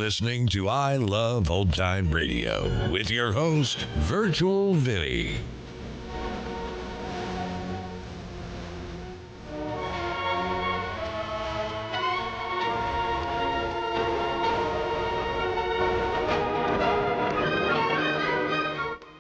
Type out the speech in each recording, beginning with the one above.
listening to I Love Old Time Radio with your host, Virtual Vinny.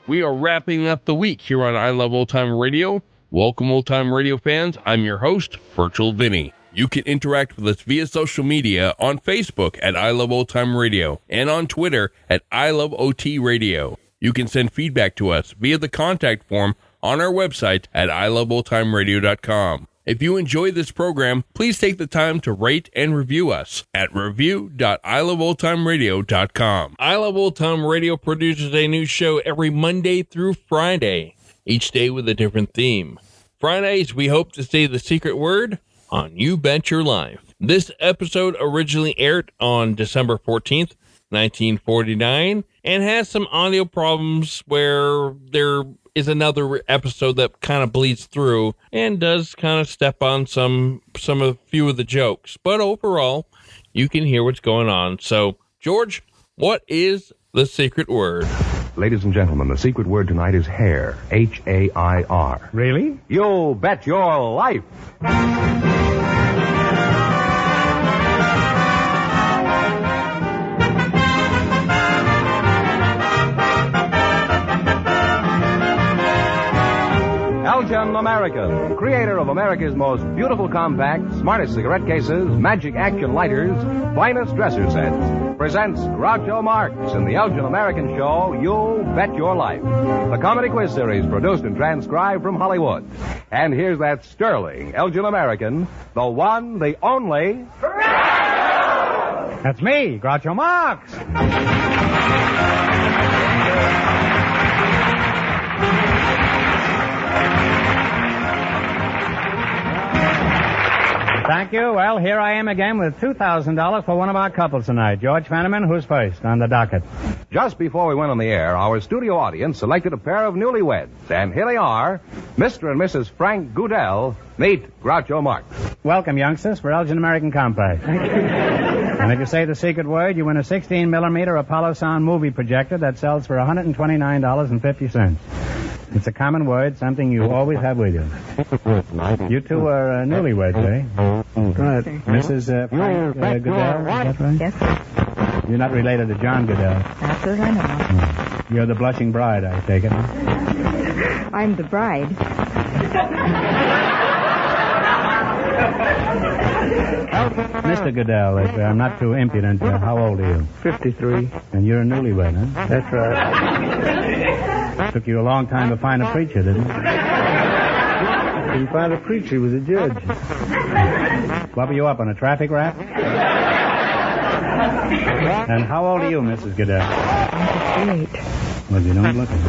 We are wrapping up the week here on I Love Old Time Radio. Welcome, Old Time Radio fans. I'm your host, Virtual Vinny. You can interact with us via social media on Facebook at I Love Old Time Radio and on Twitter at I Love OT Radio. You can send feedback to us via the contact form on our website at iloveoldtimeradio.com. If you enjoy this program, please take the time to rate and review us at review.iloveoldtimeradio.com. I Love Old Time Radio produces a new show every Monday through Friday, each day with a different theme. Fridays, we hope to say the secret word on You Bet Your Life. This episode originally aired on December 14th, 1949, and has some audio problems where there is another episode that kind of bleeds through and does kind of step on a few of the jokes. But overall, you can hear what's going on. So, George, what is the secret word? Ladies and gentlemen, the secret word tonight is hair. H-A-I-R. Really? You bet your life. Elgin American, creator of America's most beautiful compact, smartest cigarette cases, magic action lighters, finest dresser sets, presents Groucho Marx in the Elgin American show, You Bet Your Life, the comedy quiz series produced and transcribed from Hollywood. And here's that sterling Elgin American, the one, the only... That's me, Groucho Marx. Thank you. Well, here I am again with $2,000 for one of our couples tonight. George Fenneman, who's first on the docket? Just before we went on the air, our studio audience selected a pair of newlyweds. And here they are, Mr. and Mrs. Frank Goodell. Meet Groucho Marx. Welcome, youngsters, for Elgin American Compact. And if you say the secret word, you win a 16-millimeter Apollo Sound movie projector that sells for $129.50. It's a common word, something you always have with you. You two are newlyweds, eh? Right. Mrs. Frank Goodell, is that right? Yes, sir. You're not related to John Goodell. That's what I know. You're the blushing bride, I take it. I'm the bride. Mr. Goodell, if I'm not too impudent, how old are you? 53. And you're a newlywed, huh? That's right. Took you a long time to find a preacher, didn't it? Didn't find a preacher, he was a judge. What were you up on, a traffic rap? And how old are you, Mrs. Goodell? I'm 58. Well, you don't look it.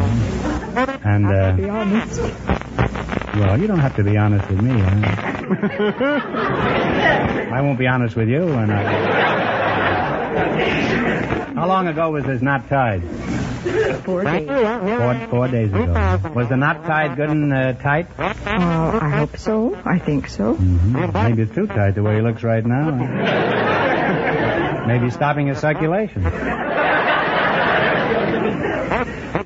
And, to be honest. well, you don't have to be honest with me, huh? I won't be honest with you, and How long ago was this knot tied? 4 days. 4 days ago. Was the knot tied good and tight? I hope so. I think so. Mm-hmm. Maybe it's too tight the way he looks right now. Maybe stopping his circulation.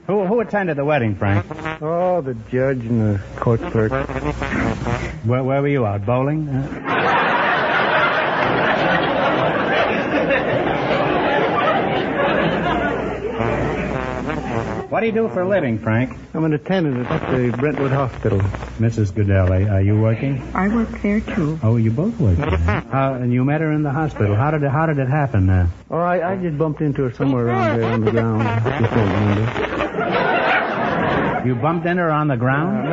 Who attended the wedding, Frank? Oh, the judge and the court clerk. Where were you out? Bowling? What do you do for a living, Frank? I'm an attendant at the Brentwood Hospital. Mrs. Goodell, are you working? I work there, too. Oh, you both work there. And you met her in the hospital. How did it happen? Oh, I just bumped into her somewhere around there on the ground. Just over under. You bumped into her on the ground?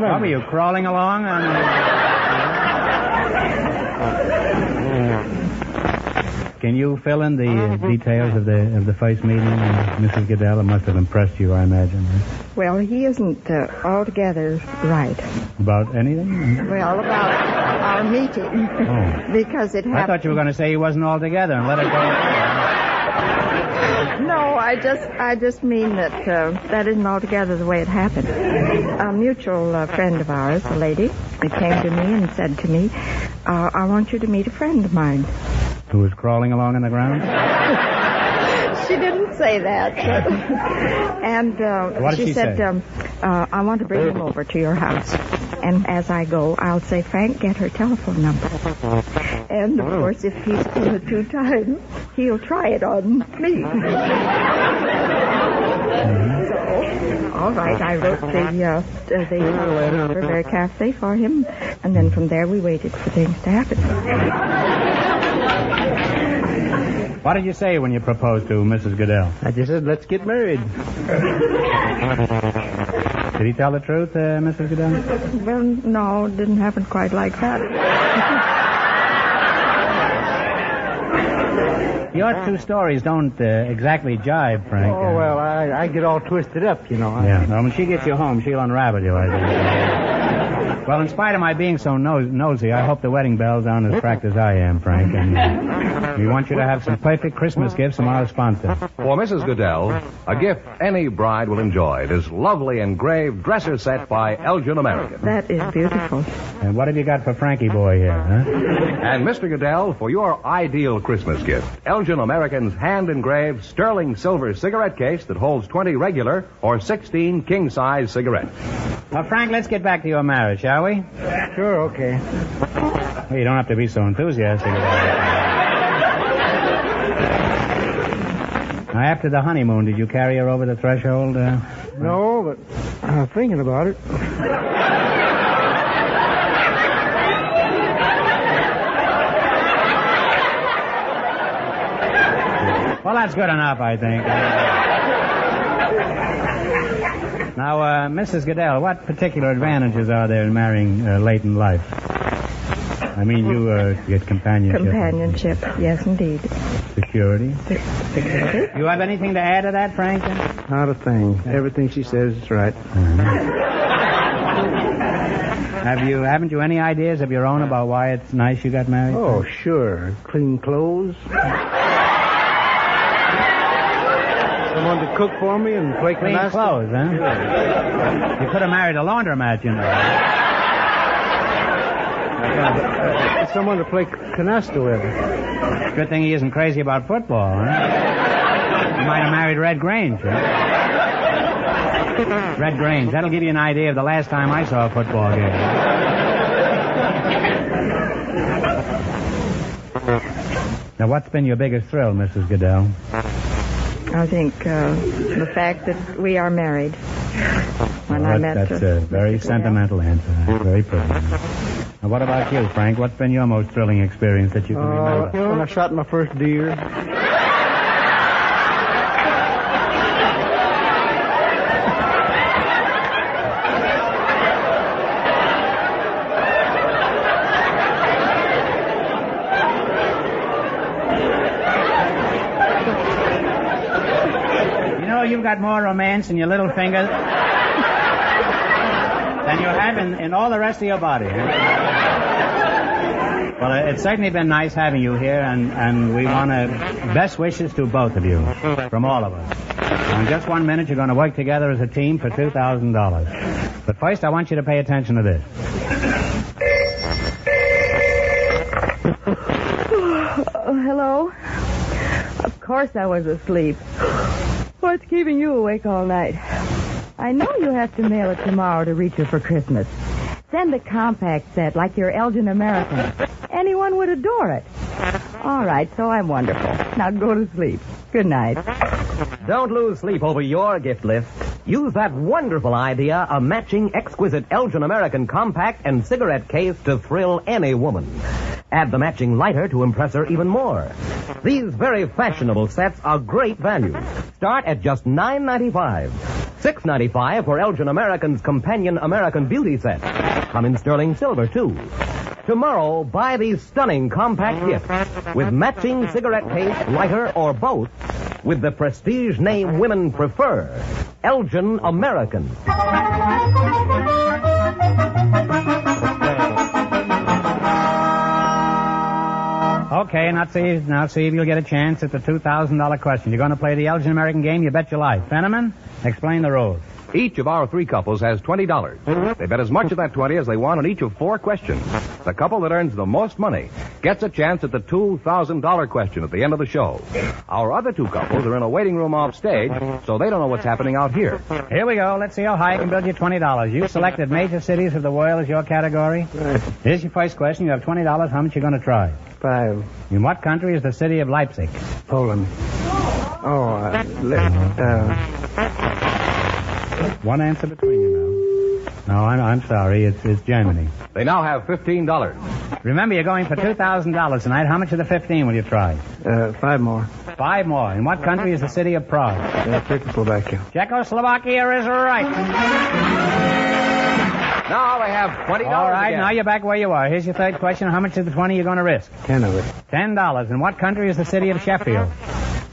What were you, crawling along on Can you fill in the details of the first meeting, Mrs. Goodell? It must have impressed you, I imagine. Well, he isn't altogether right. About anything? Well, about our meeting. Oh. Because it happened... I thought you were going to say he wasn't altogether and let it go. No, I just mean that that isn't altogether the way it happened. A mutual friend of ours, a lady, came to me and said to me, I want you to meet a friend of mine. Who was crawling along on the ground? She didn't say that. And What did she said, say? I want to bring him over to your house. And as I go, I'll say, Frank, get her telephone number. And, of course, if he's pulled it 2 times, he'll try it on me. So, all right, I wrote the telephone number very carefully for him. And then from there, we waited for things to happen. What did you say when you proposed to Mrs. Goodell? I just said, let's get married. Did he tell the truth, Mrs. Goodell? Well, no, it didn't happen quite like that. Your 2 stories don't exactly jive, Frank. Oh, well, I get all twisted up, you know. Yeah, well, when she gets you home, she'll unravel you, I think. Well, in spite of my being so nosy, I hope the wedding bells aren't as cracked as I am, Frank. And we want you to have some perfect Christmas gifts from our sponsor. For Mrs. Goodell, a gift any bride will enjoy. This lovely engraved dresser set by Elgin American. That is beautiful. And what have you got for Frankie boy here, huh? And Mr. Goodell, for your ideal Christmas gift, Elgin American's hand-engraved sterling silver cigarette case that holds 20 regular or 16 king-size cigarettes. Well, Frank, let's get back to your marriage, shall we? Sure, okay. Well, you don't have to be so enthusiastic about it. Now, after the honeymoon, did you carry her over the threshold? No, but I'm thinking about it. Well, that's good enough, I think. Now, Mrs. Goodell, what particular advantages are there in marrying late in life? I mean, you get companionship. Companionship, yes, indeed. Security. Security. You have anything to add to that, Frank? Not a thing. Everything she says is right. Haven't you any ideas of your own about why it's nice you got married? Oh, sure. Clean clothes. Someone to cook for me and play Clean canasta. clothes, huh? You could have married a laundromat, you know. Someone to play canasta with. Good thing he isn't crazy about football, huh? You might have married Red Grange, huh? Red Grange. That'll give you an idea of the last time I saw a football game. Now, what's been your biggest thrill, Mrs. Goodell? I think the fact that we are married. When I met That's a very sentimental answer. Very pretty. Now, what about you, Frank? What's been your most thrilling experience that you can remember? When I shot my first deer. You've got more romance in your little finger than you have in all the rest of your body. Well, it's certainly been nice having you here, and we want best wishes to both of you, from all of us. Now, in just 1 minute, you're going to work together as a team for $2,000. But first, I want you to pay attention to this. Hello? Of course I was asleep. What's keeping you awake all night? I know you have to mail it tomorrow to reach her for Christmas. Send a compact set like your Elgin American. Anyone would adore it. All right, so I'm wonderful. Now go to sleep. Good night. Don't lose sleep over your gift list. Use that wonderful idea, a matching exquisite Elgin American compact and cigarette case to thrill any woman. Add the matching lighter to impress her even more. These very fashionable sets are great value. Start at just $9.95. $6.95 for Elgin American's companion American Beauty set. Come in sterling silver, too. Tomorrow, buy these stunning compact gifts with matching cigarette case, lighter, or both with the prestige name women prefer, Elgin American. Okay, now see if you'll get a chance at the $2,000 question. You're going to play the Elgin American game, you bet your life. Fenneman, explain the rules. Each of our three couples has $20. They bet as much of that 20 as they want on each of four questions. The couple that earns the most money gets a chance at the $2,000 question at the end of the show. Our other two couples are in a waiting room off stage, so they don't know what's happening out here. Here we go. Let's see how high I can build you $20. You selected major cities of the world as your category. Right. Here's your first question. You have $20. How much you going to try? 5. In what country is the city of Leipzig? Poland. One answer between you now. No, I'm sorry. It's Germany. They now have $15. Remember, you're going for $2,000 tonight. How much of the 15 will you try? 5 more. 5 more. In what country is the city of Prague? Czechoslovakia. Czechoslovakia is right. Now they have $20 All right, again. now you're back where you are. Here's your third question. How much of the 20 are you going to risk? 10 of it. $10. In what country is the city of Sheffield?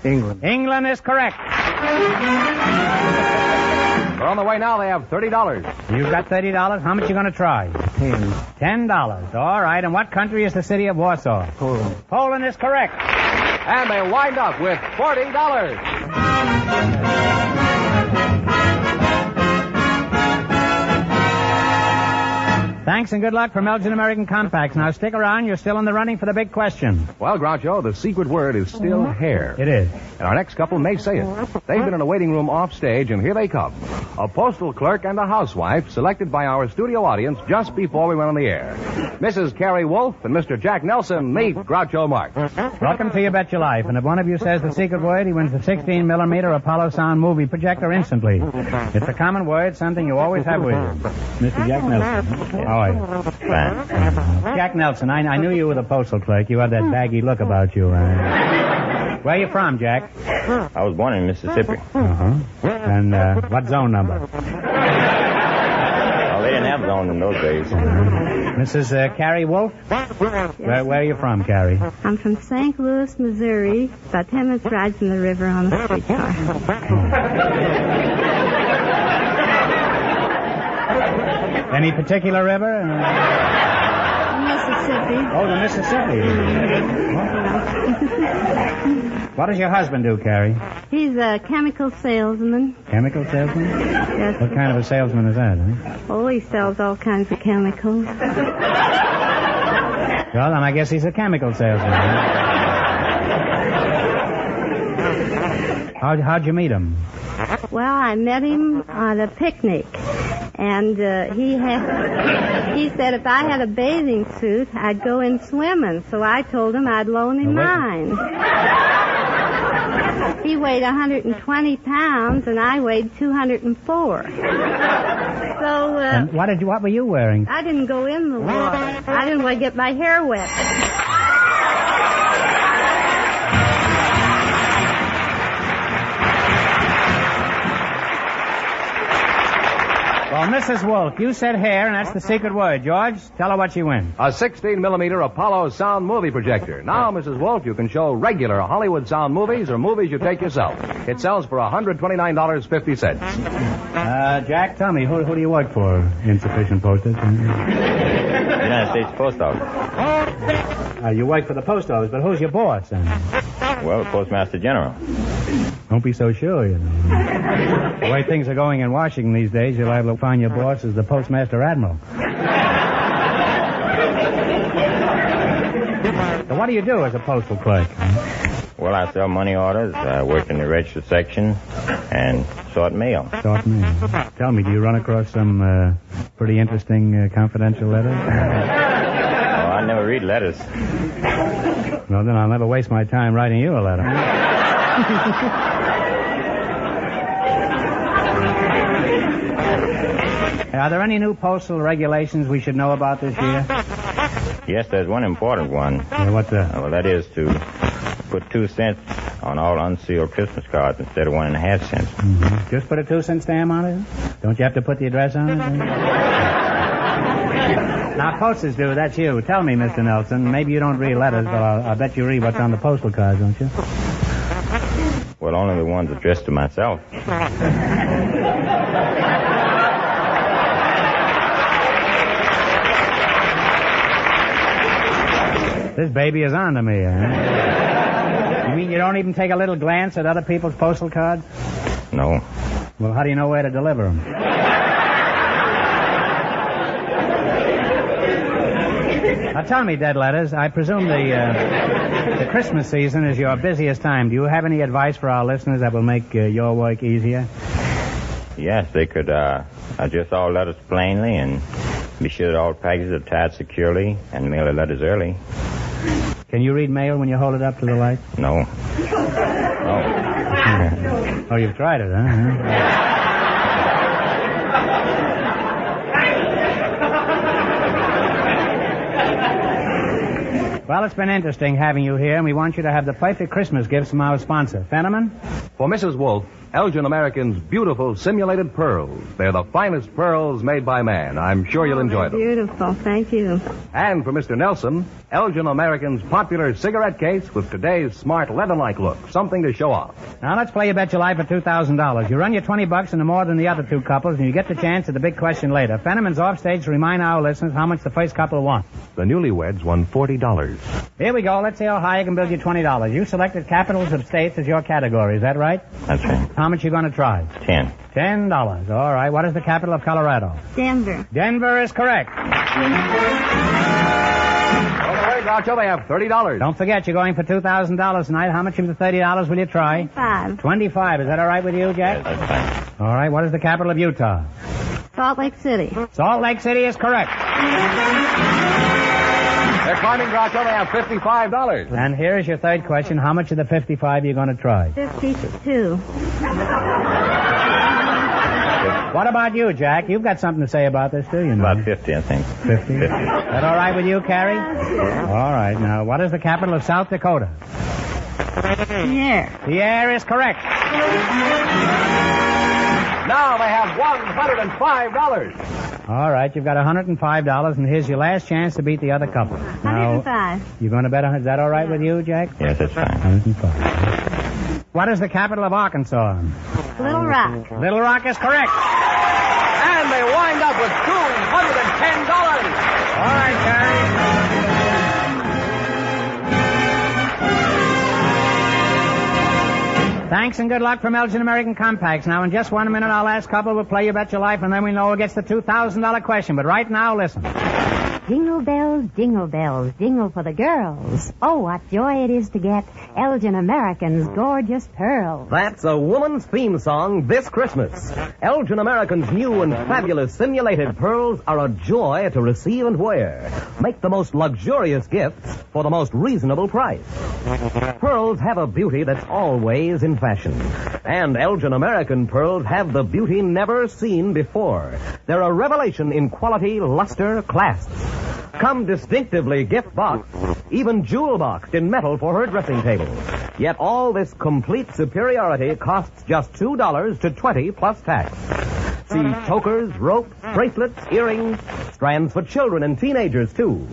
England. England is correct. They're on the way now. They have $30. You've got $30. How much are you going to try? 10. $10. All right. And what country is the city of Warsaw? Poland. Poland is correct. And they wind up with $40. Thanks and good luck from Elgin American Compacts. Now stick around. You're still in the running for the big question. Well, Groucho, the secret word is still hair. It is. And our next couple may say it. They've been in a waiting room off stage, and here they come. A postal clerk and a housewife selected by our studio audience just before we went on the air. Mrs. Carrie Wolf and Mr. Jack Nelson, meet Groucho Marx. Welcome to You Bet Your Life. And if one of you says the secret word, he wins the 16-millimeter Apollo Sound movie projector instantly. It's a common word, something you always have with you. Mr. Jack Nelson. How are you? Fine. Jack Nelson, I knew you were the postal clerk. You had that baggy look about you. Where are you from, Jack? I was born in Mississippi. Uh-huh. And what zone number? Well, they didn't have zones in those days. Mrs. Carrie Wolf? Where are you from, Carrie? I'm from St. Louis, Missouri, about 10 minutes ride from the river on the streetcar. Any particular river? Mississippi. Oh, the Mississippi. What does your husband do, Carrie? He's a chemical salesman. Chemical salesman? Yes. What kind of a salesman is that, huh? Oh, he sells all kinds of chemicals. Well, then I guess he's a chemical salesman. How'd you meet him? Well, I met him at a picnic, and he said if I had a bathing suit, I'd go in swimming. So I told him I'd loan him mine. He weighed 120 pounds, and I weighed 204. So and what were you wearing? I didn't go in the water. I didn't want to get my hair wet. Well, Mrs. Wolf, you said hair, and that's the secret word. George, tell her what she wins. A 16-millimeter Apollo sound movie projector. Now, Mrs. Wolf, you can show regular Hollywood sound movies or movies you take yourself. It sells for $129.50. Jack, tell me, who do you work for? Insufficient postage? United States Post Office. You work for the post office, but who's your boss, then? Well, the Postmaster General. Don't be so sure, you know. The way things are going in Washington these days, you'll have to find your boss as the Postmaster Admiral. So what do you do as a postal clerk? Well, I sell money orders. I work in the register section and sort mail. Sort mail. Tell me, do you run across some pretty interesting confidential letters? Oh, I never read letters. Well, then I'll never waste my time writing you a letter. Are there any new postal regulations we should know about this year? Yes, there's one important one. Yeah, what's that? Well, that is to put 2 cents on all unsealed Christmas cards instead of 1.5 cents. Mm-hmm. Just put a 2-cent stamp on it? Don't you have to put the address on it? Now, posters do. That's you. Tell me, Mr. Nelson. Maybe you don't read letters, but I'll bet you read what's on the postal cards, don't you? Well, only the ones addressed to myself. This baby is on to me, huh? You mean you don't even take a little glance at other people's postal cards? No. Well, how do you know where to deliver them? Now, tell me, Dead Letters, I presume the Christmas season is your busiest time. Do you have any advice for our listeners that will make your work easier? Yes, they could address all letters plainly and be sure that all packages are tied securely and mail the letters early. Can you read mail when you hold it up to the light? No. Oh, you've tried it, huh? Well, it's been interesting having you here, and we want you to have the perfect Christmas gifts from our sponsor. Fenneman? For Mrs. Wolf, Elgin American's beautiful simulated pearls. They're the finest pearls made by man. I'm sure you'll enjoy them. Beautiful. Thank you. And for Mr. Nelson, Elgin American's popular cigarette case with today's smart leather-like look. Something to show off. Now, let's play You Bet Your Life for $2,000. You run your $20 into more than the other two couples, and you get the chance at the big question later. Fenneman's off stage to remind our listeners how much the first couple won. The newlyweds won $40. Here we go. Let's see how high I can build you $20. You selected capitals of states as your category. Is that right? That's right. How much you going to try? 10. $10. All right. What is the capital of Colorado? Denver. Denver is correct. All right, Groucho, they have $30. Don't forget, you're going for $2,000 tonight. How much of the $30 will you try? 25. Is that all right with you, Jack? Yes, that's fine. All right. What is the capital of Utah? Salt Lake City. Salt Lake City is correct. They're climbing, Groucho. They have $55. And here is your third question. How much of the 55 are you going to try? 52. What about you, Jack? You've got something to say about this, too, you know. About 50, I think. 50? Is that all right with you, Carrie? All right. Now, what is the capital of South Dakota? Pierre. Pierre is correct. Now they have $105. All right, you've got $105, and here's your last chance to beat the other couple. Now, 105. you're going to bet on... Is that all right with you, Jack? Yes, that's fine. 105. What is the capital of Arkansas? Little Rock. Little Rock is correct. And they wind up with $210. All right, Carrie. Thanks and good luck from Elgin American Compacts. Now, in just 1 minute, our last couple will play You Bet Your Life, and then we know who gets the $2,000 question. But right now, listen. Jingle bells, jingle for the girls. Oh, what joy it is to get Elgin American's gorgeous pearls. That's a woman's theme song this Christmas. Elgin American's new and fabulous simulated pearls are a joy to receive and wear. Make the most luxurious gifts for the most reasonable price. Pearls have a beauty that's always in fashion. And Elgin American pearls have the beauty never seen before. They're a revelation in quality, luster, clasps. Come distinctively gift boxed, even jewel boxed in metal for her dressing table. Yet all this complete superiority costs just $2 to $20 plus tax. See chokers, ropes, bracelets, earrings, strands for children and teenagers, too.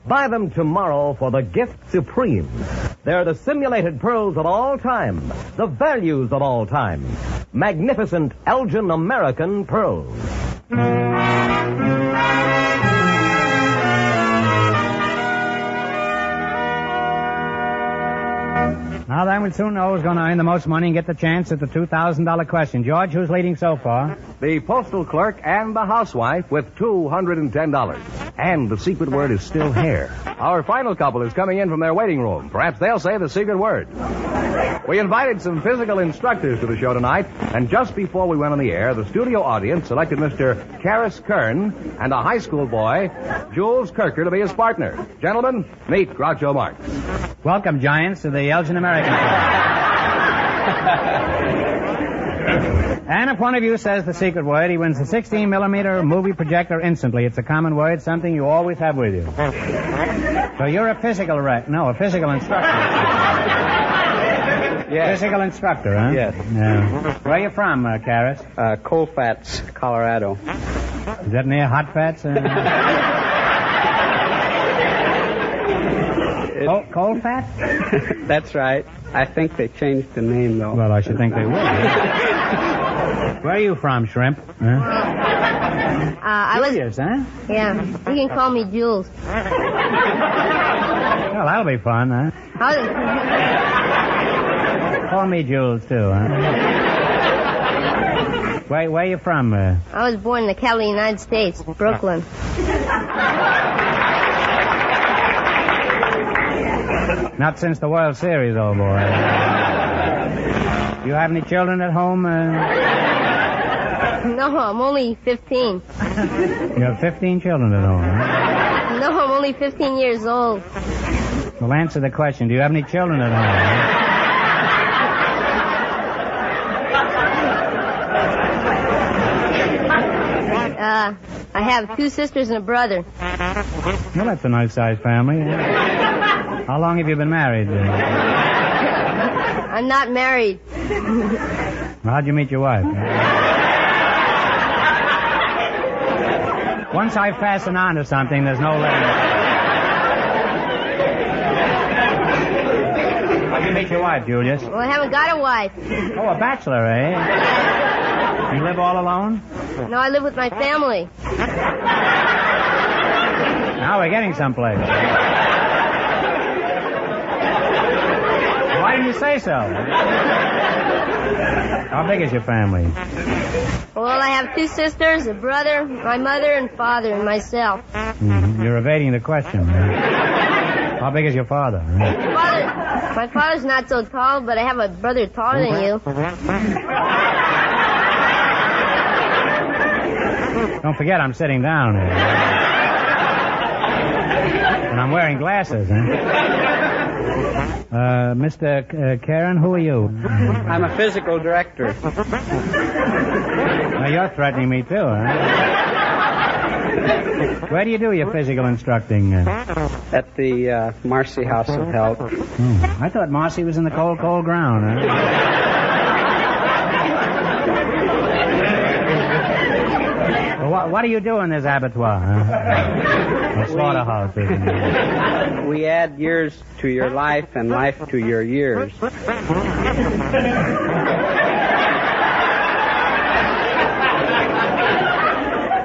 Buy them tomorrow for the gift supreme. They're the simulated pearls of all time, the values of all time. Magnificent Elgin American pearls. Now then, we'll soon know who's going to earn the most money and get the chance at the $2,000 question. George, who's leading so far? The postal clerk and the housewife with $210. And the secret word is still hair. Our final couple is coming in from their waiting room. Perhaps they'll say the secret word. We invited some physical instructors to the show tonight, and just before we went on the air, the studio audience selected Mr. Karis Kern and a high school boy, Jules Kirker, to be his partner. Gentlemen, meet Groucho Marx. Welcome, Giants, to the Elgin American Club. And if one of you says the secret word, he wins a 16-millimeter movie projector instantly. It's a common word, something you always have with you. So you're a physical instructor. Yes. Physical instructor, huh? Yes. Yeah. Where are you from, Karis? Colfax, Colorado. Is that near Hot Fats? Colfax? That's right. I think they changed the name, though. Well, I should think they would. Where are you from, Shrimp? Huh? Julius, huh? Yeah, you can call me Jules. Well, that'll be fun, huh? Call me Jules, too, huh? Where you from? I was born in the capital of the United States, Brooklyn. Not since the World Series, old boy. Do you have any children at home? No, I'm only 15. You have 15 children at home, huh? No, I'm only 15 years old. Well, answer the question. Do you have any children at home? I have 2 sisters and a brother. Well, that's a nice-sized family. How long have you been married? I'm not married. Well, how'd you meet your wife? Once I fasten on to something, there's no letting it. How'd you meet your wife, Julius? Well, I haven't got a wife. Oh, a bachelor, eh? You live all alone? No, I live with my family. Now we're getting someplace. Why didn't you say so? How big is your family? Well, I have 2 sisters, a brother, my mother and father, and myself. Mm-hmm. You're evading the question. How big is your father? My father's not so tall, but I have a brother taller than you. Don't forget I'm sitting down here. And I'm wearing glasses, huh? Mr. Karen, who are you? I'm a physical director. Now, you're threatening me, too, huh? Where do you do your physical instructing? At the Marcy House of Health. I thought Marcy was in the cold, cold ground, huh? Well, what do you do in this abattoir? Huh? A slaughterhouse, isn't it? We add years to your life and life to your years.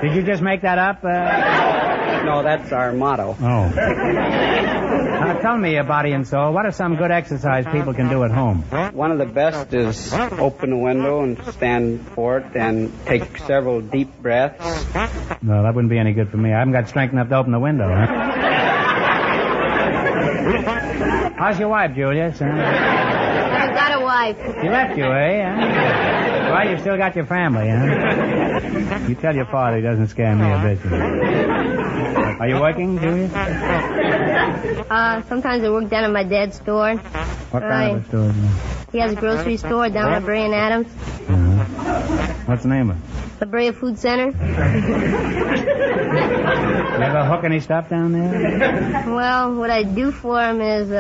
Did you just make that up? No, that's our motto. Oh. Now, tell me, Body and Soul, what are some good exercise people can do at home? One of the best is open the window and stand for it and take several deep breaths. No, that wouldn't be any good for me. I haven't got strength enough to open the window. Huh? How's your wife, Julius? I haven't got a wife. She left you, eh? Huh? Well, you've still got your family, huh? You tell your father he doesn't scare me a bit. Are you working, Julius? Sometimes I work down at my dad's store. What kind of a store? He has a grocery store down at Brea and Adams. What's the name of it? The Brea Food Center. You ever hook any stuff down there? Well, what I do for him is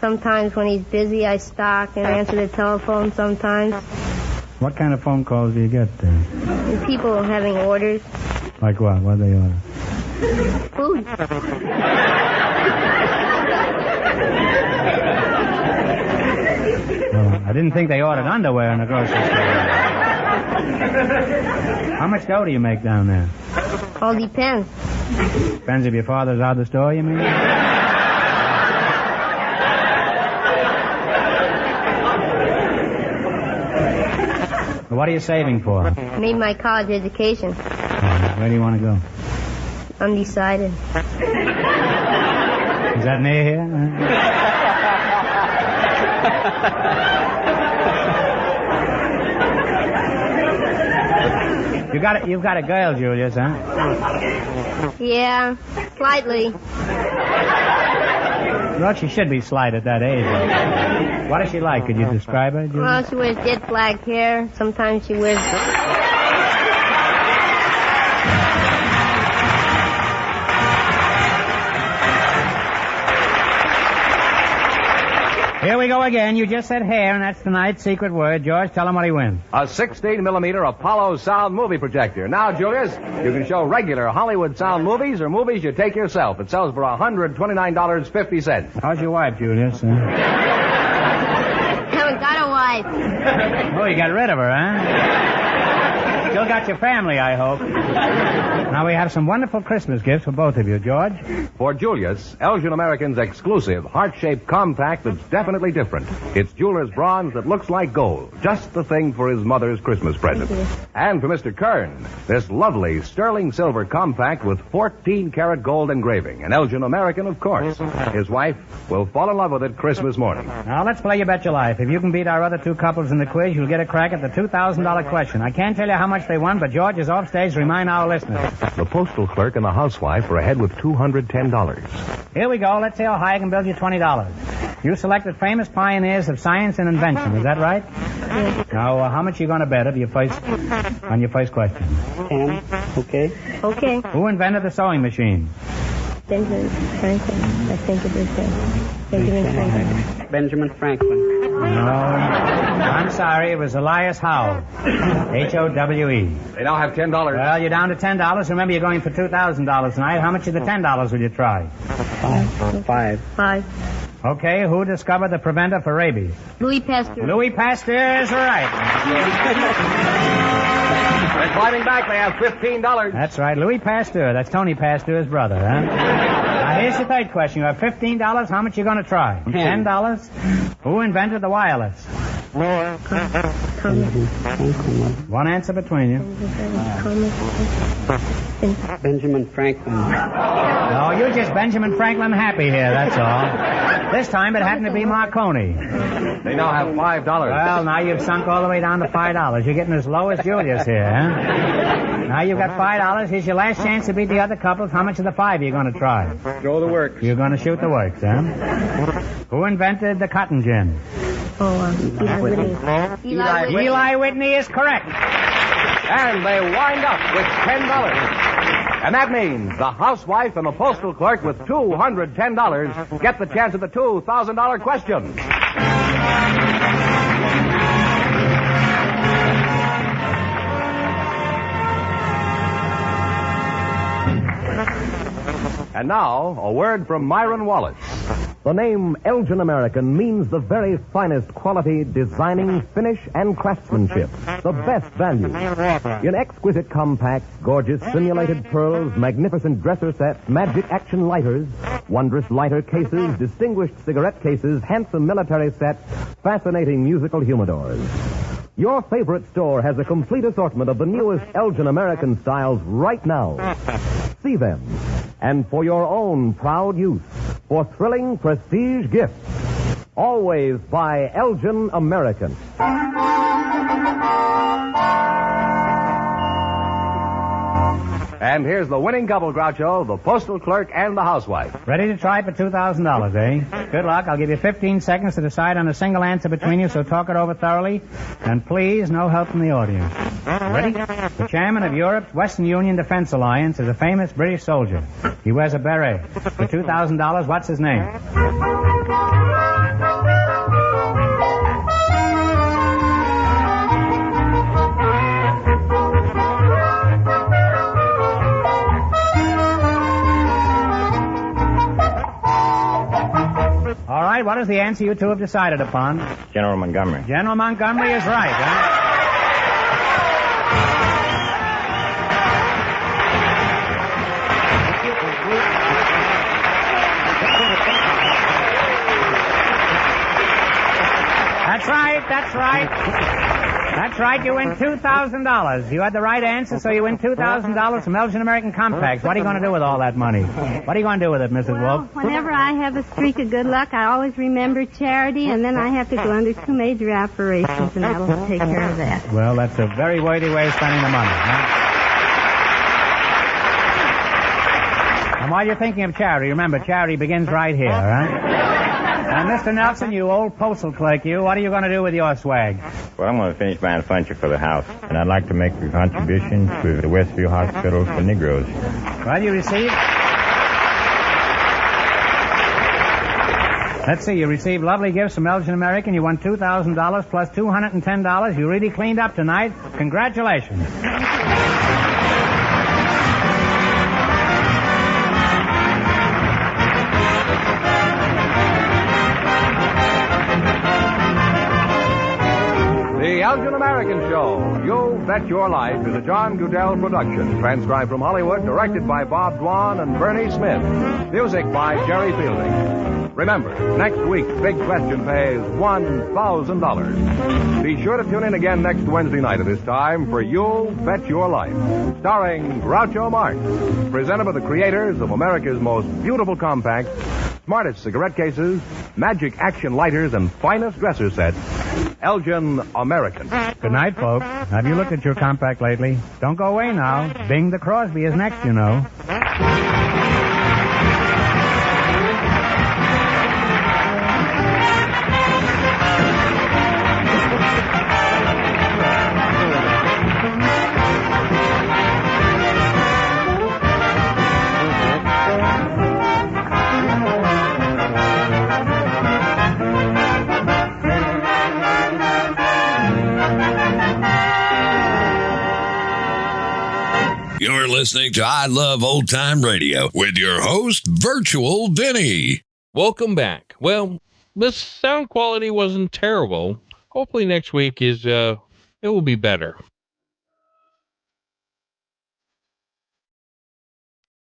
sometimes when he's busy, I stock and answer the telephone sometimes. What kind of phone calls do you get? People having orders. Like what? What do they order? Food. Well, I didn't think they ordered underwear in the grocery store. How much dough do you make down there? All depends. Depends if your father's out of the store, you mean? What are you saving for? I need my college education. Where do you want to go? Undecided. Is that near here? You've got a girl, Julius, huh? Yeah, slightly. Well, she should be slight at that age. What is she like? Could you describe her, Julius? Well, she wears jet black hair. Sometimes she wears... Here we go again. You just said hair, and that's tonight's secret word. George, tell him what he wins. A 16-millimeter Apollo sound movie projector. Now, Julius, you can show regular Hollywood sound movies or movies you take yourself. It sells for $129.50. How's your wife, Julius? I haven't got a wife. Oh, you got rid of her, huh? Still got your family, I hope. Now, we have some wonderful Christmas gifts for both of you, George. For Julius, Elgin American's exclusive heart-shaped compact that's definitely different. It's jeweler's bronze that looks like gold. Just the thing for his mother's Christmas present. And for Mr. Kern, this lovely sterling silver compact with 14-karat gold engraving. An Elgin American, of course. His wife will fall in love with it Christmas morning. Now, let's play You Bet Your Life. If you can beat our other two couples in the quiz, you'll get a crack at the $2,000 question. I can't tell you how much they won, but George is off stage to remind our listeners. The postal clerk and the housewife are ahead with $210. Here we go. Let's see how high I can build you $20. You selected famous pioneers of science and invention. Is that right? Yes. Now, how much are you going to bet on your first question? 10. Okay. Okay. Who invented the sewing machine? Benjamin Franklin. I think it is Benjamin Franklin. Benjamin Franklin. No. I'm sorry. It was Elias Howe. H-O-W-E. They now have $10. Well, you're down to $10. Remember, you're going for $2,000 tonight. How much of the $10 will you try? 5. 5. Okay, who discovered the preventer for rabies? Louis Pasteur. Louis Pasteur is right. They're climbing back. They have $15. That's right, Louis Pasteur. That's Tony Pasteur's brother, huh? Now, here's the third question. You have $15. How much are you going to try? $10. Who invented the wireless? One answer between you. Benjamin Franklin. No, you're just Benjamin Franklin happy here, that's all. This time it happened to be Marconi. They now have $5. Well, now you've sunk all the way down to $5. You're getting as low as Julius here, huh? Now you've got $5. Here's your last chance to beat the other couples. How much of the 5 are you going to try? Throw the works. You're going to shoot the works, huh? Who invented the cotton gin? Eli Whitney. Eli Whitney is correct. And they wind up with $10. And that means the housewife and the postal clerk with $210 get the chance at the $2,000 question. And now, a word from Myron Wallace. The name Elgin American means the very finest quality, designing, finish, and craftsmanship. The best value. In exquisite compacts, gorgeous simulated pearls, magnificent dresser sets, magic action lighters, wondrous lighter cases, distinguished cigarette cases, handsome military sets, fascinating musical humidors. Your favorite store has a complete assortment of the newest Elgin American styles right now. See them. And for your own proud use, for thrilling prestige gifts, always buy Elgin American. And here's the winning couple, Groucho, the postal clerk and the housewife. Ready to try for $2,000, eh? Good luck. I'll give you 15 seconds to decide on a single answer between you, so talk it over thoroughly. And please, no help from the audience. Ready? The chairman of Europe's Western Union Defense Alliance is a famous British soldier. He wears a beret. For $2,000, what's his name? All right, what is the answer you two have decided upon? General Montgomery. General Montgomery is right, huh? That's right, that's right. That's right, you win $2,000. You had the right answer, so you win $2,000 from Elgin American Compacts. What are you going to do with all that money? What are you going to do with it, Mrs. Wolf? Whenever I have a streak of good luck, I always remember charity, and then I have to go under 2 major operations, and that'll take care of that. Well, that's a very worthy way of spending the money, huh? And while you're thinking of charity, remember, charity begins right here, right? And Mr. Nelson, you old postal clerk, what are you going to do with your swag? Well, I'm going to finish buying furniture for the house. And I'd like to make a contribution to the Westview Hospital for Negroes. Well, you received... Let's see, you received lovely gifts from Elgin American. You won $2,000 plus $210. You really cleaned up tonight. Congratulations. The Elgin American Show. You've Bet Your Life is a John Goodell production, transcribed from Hollywood, directed by Bob Dwan and Bernie Smith. Music by Jerry Fielding. Remember, next week's Big Question pays $1,000. Be sure to tune in again next Wednesday night at this time for You'll Bet Your Life, starring Groucho Marx, presented by the creators of America's most beautiful compacts, smartest cigarette cases, magic action lighters, and finest dresser sets, Elgin American. Good night, folks. Have you looked at your compact lately? Don't go away now. Bing the Crosby is next, you know. You're listening to I Love Old Time Radio with your host, Virtual Vinny. Welcome back. Well, the sound quality wasn't terrible. Hopefully next week it will be better.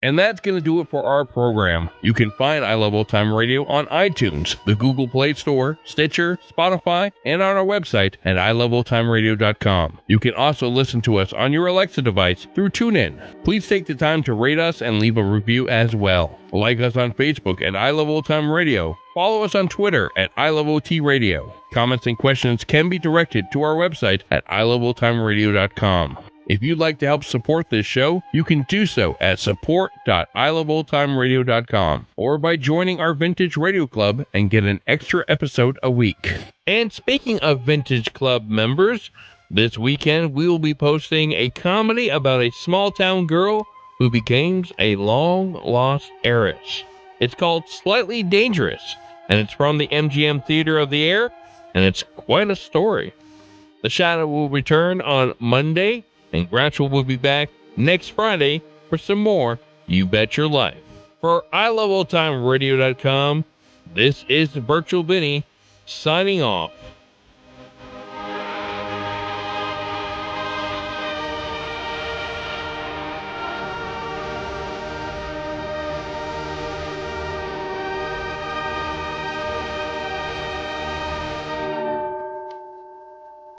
And that's going to do it for our program. You can find I Love Old Time Radio on iTunes, the Google Play Store, Stitcher, Spotify, and on our website at iloveoldtimeradio.com. You can also listen to us on your Alexa device through TuneIn. Please take the time to rate us and leave a review as well. Like us on Facebook at I Love Old Time Radio. Follow us on Twitter at ILOT Radio. Comments and questions can be directed to our website at iloveoldtimeradio.com. If you'd like to help support this show, you can do so at support.iloveoldtimeradio.com or by joining our Vintage Radio Club and get an extra episode a week. And speaking of Vintage Club members, this weekend we will be posting a comedy about a small-town girl who becomes a long-lost heiress. It's called Slightly Dangerous, and it's from the MGM Theater of the Air, and it's quite a story. The Shadow will return on Monday, and Groucho will be back next Friday for some more You Bet Your Life. For iLoveOldTimeRadio.com, this is Virtual Vinny signing off.